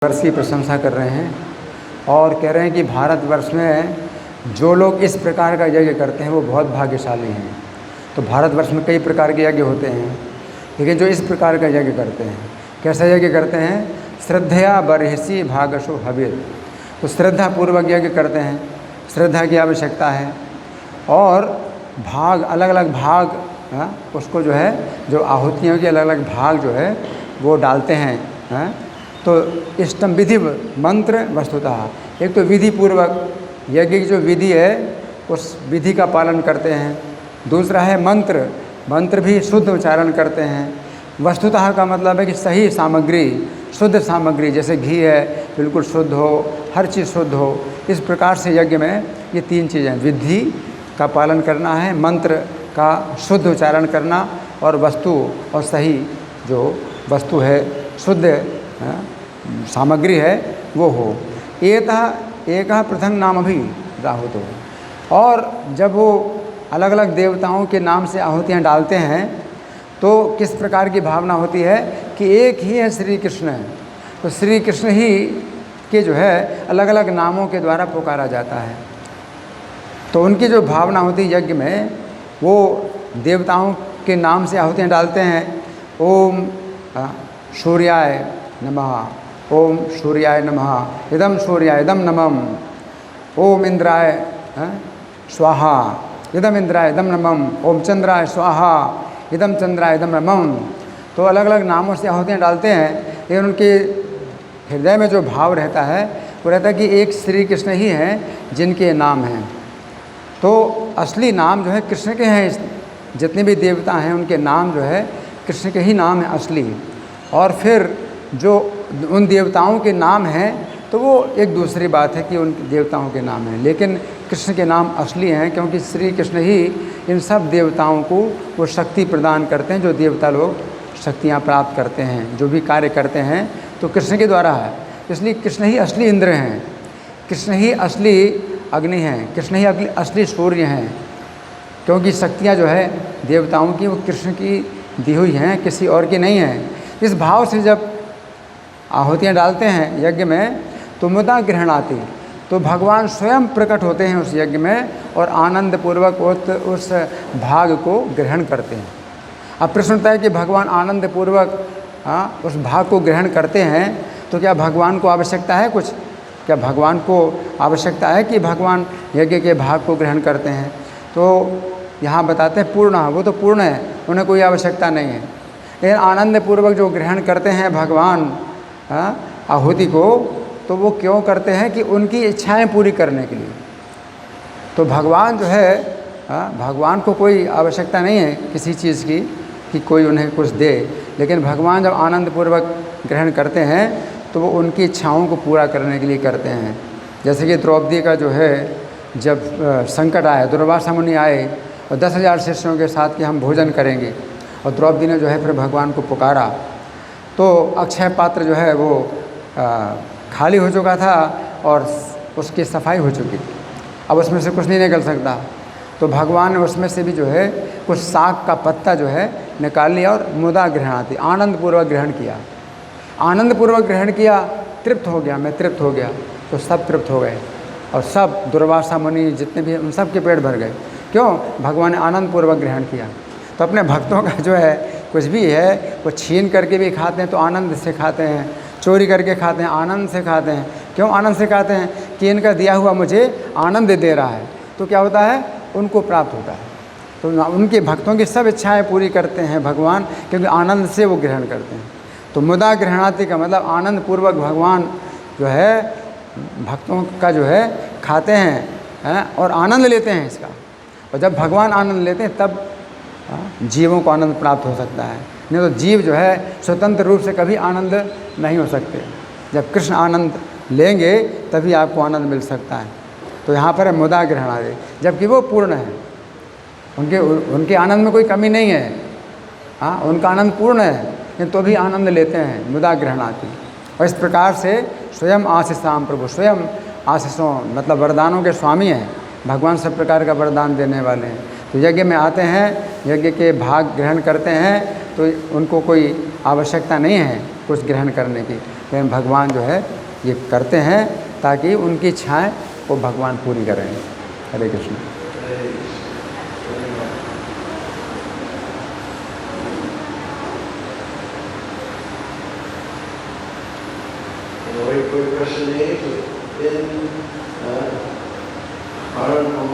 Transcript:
वर्ष की प्रशंसा कर रहे हैं और कह रहे हैं कि भारतवर्ष में जो लोग इस प्रकार का यज्ञ करते हैं वो बहुत भाग्यशाली हैं। तो भारतवर्ष में कई प्रकार के यज्ञ होते हैं, लेकिन जो इस प्रकार का यज्ञ करते हैं, कैसा यज्ञ करते हैं? श्रद्धया बर्हिषि भागशो हविर। तो श्रद्धापूर्वक यज्ञ करते हैं, श्रद्धा की आवश्यकता है और भाग अलग अलग भाग उसको जो है, जो आहुतियों के अलग अलग भाग जो है वो डालते हैं। तो इष्टम विधि मंत्र वस्तुतः एक तो विधि पूर्वक यज्ञ की जो विधि है उस विधि का पालन करते हैं। दूसरा है मंत्र, मंत्र भी शुद्ध उच्चारण करते हैं। वस्तुतः का मतलब है कि सही सामग्री, शुद्ध सामग्री, जैसे घी है बिल्कुल शुद्ध हो, हर चीज़ शुद्ध हो। इस प्रकार से यज्ञ में ये तीन चीज़ें, विधि का पालन करना है, मंत्र का शुद्ध उच्चारण करना और वस्तु और सही जो वस्तु है, शुद्ध सामग्री है वो हो। एक प्रथम नाम भी राहुत हो। और जब वो अलग अलग देवताओं के नाम से आहुतियाँ डालते हैं तो किस प्रकार की भावना होती है कि एक ही है श्री कृष्ण, तो श्री कृष्ण ही के जो है अलग अलग नामों के द्वारा पुकारा जाता है। तो उनकी जो भावना होती है यज्ञ में, वो देवताओं के नाम से आहुतियाँ डालते हैं। ओम सूर्याय नमः, ओम सूर्याय नमः, इदम सूर्याय इदम नमः, ओम इंद्राय स्वाहा, इदम इंद्राय इदम नमः, ओम चंद्राय स्वाहा, इदम चंद्राय इदम नमः। तो अलग अलग नामों से आहुतियाँ डालते हैं, लेकिन उनके हृदय में जो भाव रहता है वो रहता है कि एक श्री कृष्ण ही हैं जिनके नाम हैं। तो असली नाम जो है कृष्ण के हैं। जितने भी देवता हैं उनके नाम जो है कृष्ण के ही नाम है असली। और फिर जो उन देवताओं के नाम हैं तो वो एक दूसरी बात है कि उन देवताओं के नाम हैं, लेकिन कृष्ण के नाम असली हैं, क्योंकि श्री कृष्ण ही इन सब देवताओं को वो शक्ति प्रदान करते हैं। जो देवता लोग शक्तियाँ प्राप्त करते हैं, जो भी कार्य करते हैं, तो कृष्ण के द्वारा है। इसलिए कृष्ण ही असली इंद्र हैं, कृष्ण ही असली अग्नि हैं, कृष्ण ही असली सूर्य हैं, क्योंकि शक्तियाँ जो है देवताओं की वो कृष्ण की दी हुई हैं, किसी और की नहीं हैं। इस भाव से जब आहुतियाँ डालते हैं यज्ञ में तो मुदा ग्रहणाति, तो भगवान स्वयं प्रकट होते हैं उस यज्ञ में और आनंद पूर्वक उस भाग को ग्रहण करते हैं। अब प्रश्न उठता है कि भगवान आनंद पूर्वक उस भाग को ग्रहण करते हैं, तो क्या भगवान को आवश्यकता है कुछ? क्या भगवान को आवश्यकता है कि भगवान यज्ञ के भाग को ग्रहण करते हैं? तो यहाँ बताते हैं पूर्ण, वो तो पूर्ण है, उन्हें कोई आवश्यकता नहीं है। लेकिन आनंद पूर्वक जो ग्रहण करते हैं भगवान आहुति को, तो वो क्यों करते हैं? कि उनकी इच्छाएं पूरी करने के लिए। तो भगवान जो है भगवान को कोई आवश्यकता नहीं है किसी चीज़ की कि कोई उन्हें कुछ दे, लेकिन भगवान जब आनंद पूर्वक ग्रहण करते हैं तो वो उनकी इच्छाओं को पूरा करने के लिए करते हैं। जैसे कि द्रौपदी का जो है जब संकट आया, दुर्वासा मुनि आए और 10,000 शिष्यों के साथ कि हम भोजन करेंगे, और द्रौपदी ने जो है फिर भगवान को पुकारा, तो अक्षय पात्र जो है वो खाली हो चुका था और उसकी सफाई हो चुकी थी, अब उसमें से कुछ नहीं निकल सकता। तो भगवान ने उसमें से भी जो है कुछ साग का पत्ता जो है निकाल लिया और मुदा ग्रहणाति, आनंद पूर्वक ग्रहण किया। आनंद पूर्वक ग्रहण किया, तृप्त हो गया, मैं तृप्त हो गया, तो सब तृप्त हो गए और सब दुर्वासा मुनि जितने भी उन सब के पेट भर गए। क्यों? भगवान ने आनंद पूर्वक ग्रहण किया। तो अपने भक्तों का जो है कुछ भी है वो छीन करके भी खाते हैं तो आनंद से खाते हैं, चोरी करके खाते हैं आनंद से खाते हैं। क्यों आनंद से खाते हैं? कि इनका दिया हुआ मुझे आनंद दे रहा है, तो क्या होता है? उनको प्राप्त होता है। तो उनके भक्तों की सब इच्छाएं पूरी करते हैं भगवान, क्योंकि आनंद से वो ग्रहण करते हैं। तो मुदा ग्रहणाति का मतलब आनंद पूर्वक भगवान जो है भक्तों का जो है खाते हैं और आनंद लेते हैं इसका। और जब भगवान आनंद लेते हैं तब जीवों को आनंद प्राप्त हो सकता है, नहीं तो जीव जो है स्वतंत्र रूप से कभी आनंद नहीं हो सकते। जब कृष्ण आनंद लेंगे तभी आपको आनंद मिल सकता है। तो यहाँ पर है मुदा ग्रहणादि, जबकि वो पूर्ण है, उनके आनंद में कोई कमी नहीं है। उनका आनंद पूर्ण है, लेकिन तो भी आनंद लेते हैं, मुदा ग्रहणाति। और इस प्रकार से स्वयं आशीषाम प्रभु, स्वयं आशीषों मतलब वरदानों के स्वामी हैं भगवान, सब प्रकार का वरदान देने वाले हैं। तो यज्ञ में आते हैं, यज्ञ के भाग ग्रहण करते हैं, तो उनको कोई आवश्यकता नहीं है कुछ ग्रहण करने की, लेकिन भगवान जो है ये करते हैं ताकि उनकी इच्छाएँ वो भगवान पूरी करें। हरे कृष्ण। कोई प्रश्न नहीं इन और हम